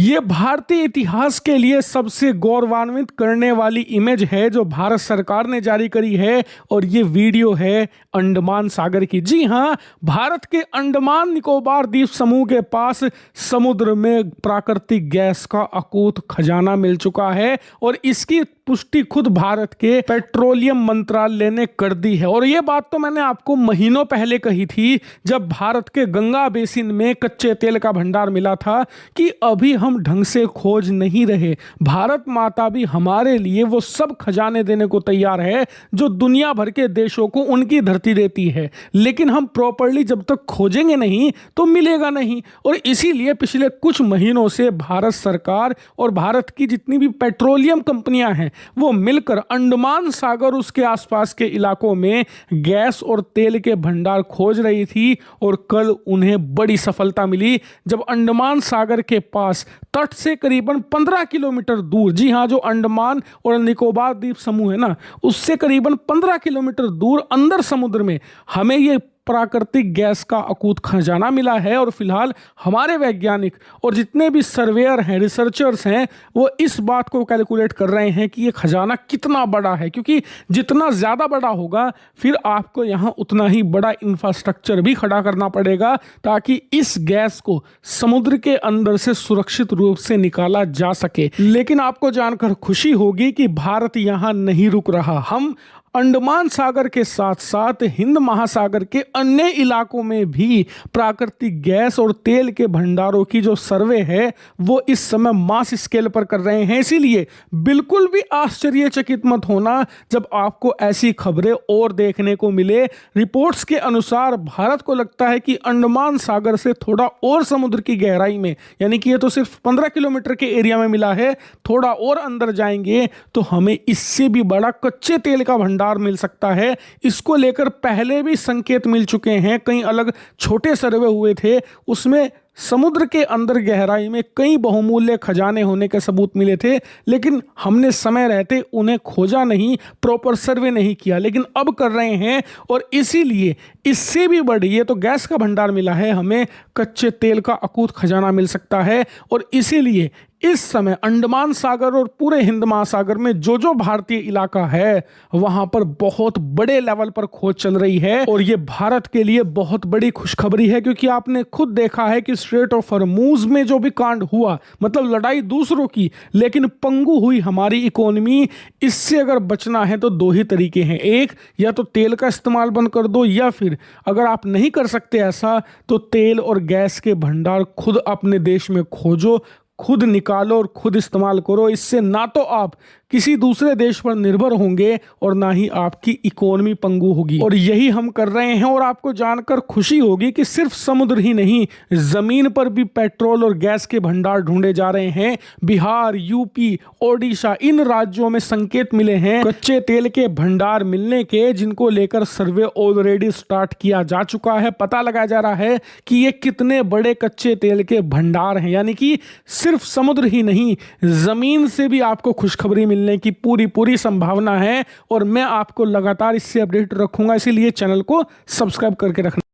ये भारतीय इतिहास के लिए सबसे गौरवान्वित करने वाली इमेज है जो भारत सरकार ने जारी करी है और ये वीडियो है अंडमान सागर की। जी हां, भारत के अंडमान निकोबार द्वीप समूह के पास समुद्र में प्राकृतिक गैस का अकूत खजाना मिल चुका है और इसकी पुष्टि खुद भारत के पेट्रोलियम मंत्रालय ने कर दी है। और ये बात तो मैंने आपको महीनों पहले कही थी जब भारत के गंगा बेसिन में कच्चे तेल का भंडार मिला था कि अभी हम ढंग से खोज नहीं रहे। भारत माता भी हमारे लिए वो सब खजाने देने को तैयार है जो दुनिया भर के देशों को उनकी धरती देती है, लेकिन हम प्रॉपर्ली जब तक खोजेंगे नहीं तो मिलेगा नहीं। और इसीलिए पिछले कुछ महीनों से भारत सरकार और भारत की जितनी भी पेट्रोलियम कंपनियां हैं वो मिलकर अंडमान सागर उसके आसपास के इलाकों में गैस और तेल के भंडार खोज रही थी। और कल उन्हें बड़ी सफलता मिली जब अंडमान सागर के पास तट से करीबन 15 किलोमीटर दूर, जी हां, जो अंडमान और निकोबार द्वीप समूह है ना, उससे करीबन 15 किलोमीटर दूर अंदर समुद्र में हमें ये प्राकृतिक गैस का अकूत खजाना मिला है। और फिलहाल हमारे वैज्ञानिक और जितने भी सर्वेयर हैं, रिसर्चर्स हैं, वो इस बात को कैलकुलेट कर रहे हैं कि ये खजाना कितना बड़ा है, क्योंकि जितना ज़्यादा बड़ा होगा फिर आपको यहाँ उतना ही बड़ा इंफ्रास्ट्रक्चर भी खड़ा करना पड़ेगा ताकि इस गैस को समुद्र के अंदर से सुरक्षित रूप से निकाला जा सके। लेकिन आपको जानकर खुशी होगी कि भारत यहाँ नहीं रुक रहा। हम अंडमान सागर के साथ साथ हिंद महासागर के अन्य इलाकों में भी प्राकृतिक गैस और तेल के भंडारों की जो सर्वे है वो इस समय मास स्केल पर कर रहे हैं। इसीलिए बिल्कुल भी आश्चर्यचकित मत होना जब आपको ऐसी खबरें और देखने को मिले। रिपोर्ट्स के अनुसार भारत को लगता है कि अंडमान सागर से थोड़ा और समुद्र की गहराई में, यानी कि ये तो सिर्फ 15 किलोमीटर के एरिया में मिला है, थोड़ा और अंदर जाएंगे तो हमें इससे भी बड़ा कच्चे तेल का भंडार मिल सकता है। इसको लेकर पहले भी संकेत मिल चुके हैं, कई अलग छोटे सर्वे हुए थे, उसमें समुद्र के अंदर गहराई में कई बहुमूल्य खजाने होने के सबूत मिले थे, लेकिन हमने समय रहते उन्हें खोजा नहीं, प्रॉपर सर्वे नहीं किया। लेकिन अब कर रहे हैं और इसीलिए इससे भी बड़ी, ये तो गैस का भंडार मिला है, हमें कच्चे तेल का अकूत खजाना मिल सकता है। और इसीलिए इस समय अंडमान सागर और पूरे हिंद महासागर में जो जो भारतीय इलाका है वहां पर बहुत बड़े लेवल पर खोज चल रही है। और ये भारत के लिए बहुत बड़ी खुशखबरी है, क्योंकि आपने खुद देखा है कि स्ट्रेट ऑफ हॉर्मूज में जो भी कांड हुआ, मतलब लड़ाई दूसरों की लेकिन पंगु हुई हमारी इकोनॉमी। इससे अगर बचना है तो दो ही तरीके हैं, एक या तो तेल का इस्तेमाल बंद कर दो, या फिर अगर आप नहीं कर सकते ऐसा तो तेल और गैस के भंडार खुद अपने देश में खोजो, खुद निकालो और खुद इस्तेमाल करो। इससे ना तो आप किसी दूसरे देश पर निर्भर होंगे और ना ही आपकी इकोनॉमी पंगु होगी। और यही हम कर रहे हैं। और आपको जानकर खुशी होगी कि सिर्फ समुद्र ही नहीं, जमीन पर भी पेट्रोल और गैस के भंडार ढूंढे जा रहे हैं। बिहार, यूपी, ओडिशा, इन राज्यों में संकेत मिले हैं कच्चे तेल के भंडार मिलने के, जिनको लेकर सर्वे ऑलरेडी स्टार्ट किया जा चुका है। पता लगाया जा रहा है कि ये कितने बड़े कच्चे तेल के भंडार हैं, यानी कि सिर्फ समुद्र ही नहीं, जमीन से भी आपको खुशखबरी मिलने की पूरी संभावना है। और मैं आपको लगातार इससे अपडेट रखूंगा, इसीलिए चैनल को सब्सक्राइब करके रखना।